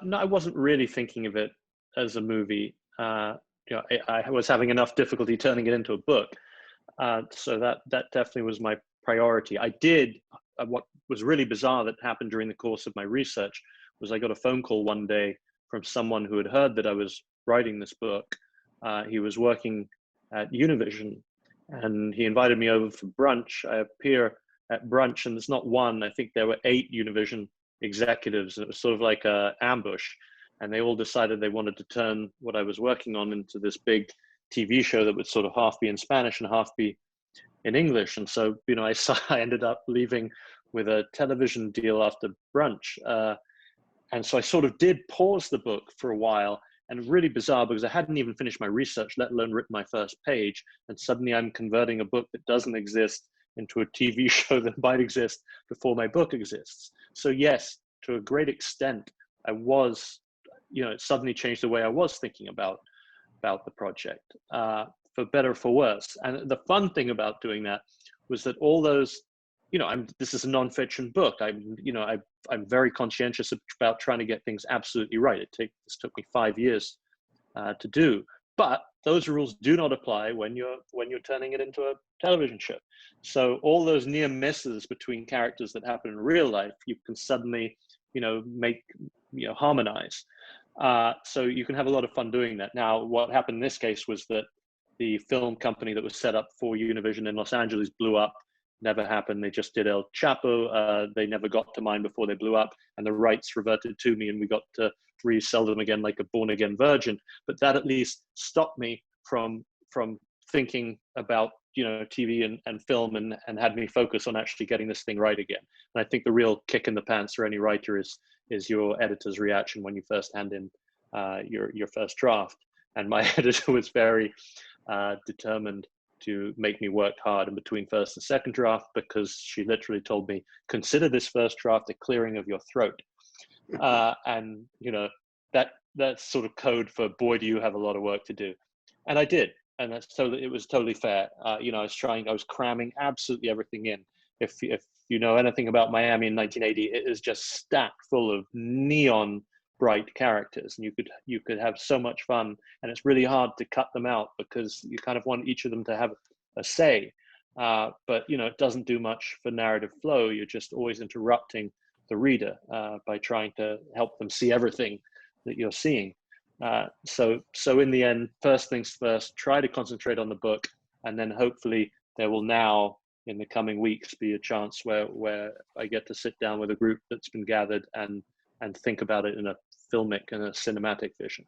No, I wasn't really thinking of it as a movie. I was having enough difficulty turning it into a book. So that definitely was my priority. I did, what was really bizarre that happened during the course of my research was I got a phone call one day from someone who had heard that I was writing this book. He was working at Univision, and he invited me over for brunch. I appear at brunch, and there's not one, I think there were 8 Univision executives, and it was sort of like a ambush. And they all decided they wanted to turn what I was working on into this big TV show that would sort of half be in Spanish and half be in English. And so, I ended up leaving with a television deal after brunch. And so I sort of did pause the book for a while, and really bizarre because I hadn't even finished my research, let alone written my first page. And suddenly I'm converting a book that doesn't exist into a TV show that might exist before my book exists. So yes, to a great extent, I was, it suddenly changed the way I was thinking about the project, for better or for worse. And the fun thing about doing that was that all those, this is a nonfiction book. I'm very conscientious about trying to get things absolutely right. This took me 5 years to do, but those rules do not apply when you're turning it into a television show. So all those near misses between characters that happen in real life, you can suddenly, make, harmonize. So you can have a lot of fun doing that. Now, what happened in this case was that the film company that was set up for Univision in Los Angeles blew up. Never happened. They just did El Chapo. They never got to mine before they blew up, and the rights reverted to me, and we got to resell them again like a born-again virgin. But that at least stopped me from thinking about TV and film, and had me focus on actually getting this thing right again. And I think the real kick in the pants for any writer is your editor's reaction when you first hand in your first draft. And my editor was very determined to make me work hard in between first and second draft, because she literally told me, consider this first draft a clearing of your throat. And that's sort of code for, boy, do you have a lot of work to do. And I did. And it was totally fair. I was cramming absolutely everything in. If you know anything about Miami in 1980, it is just stacked full of neon bright characters, and you could have so much fun. And it's really hard to cut them out because you kind of want each of them to have a say. But it doesn't do much for narrative flow. You're just always interrupting the reader by trying to help them see everything that you're seeing. So in the end, first things first, try to concentrate on the book, and then hopefully there will now, in the coming weeks, be a chance where I get to sit down with a group that's been gathered and think about it in a filmic and a cinematic vision.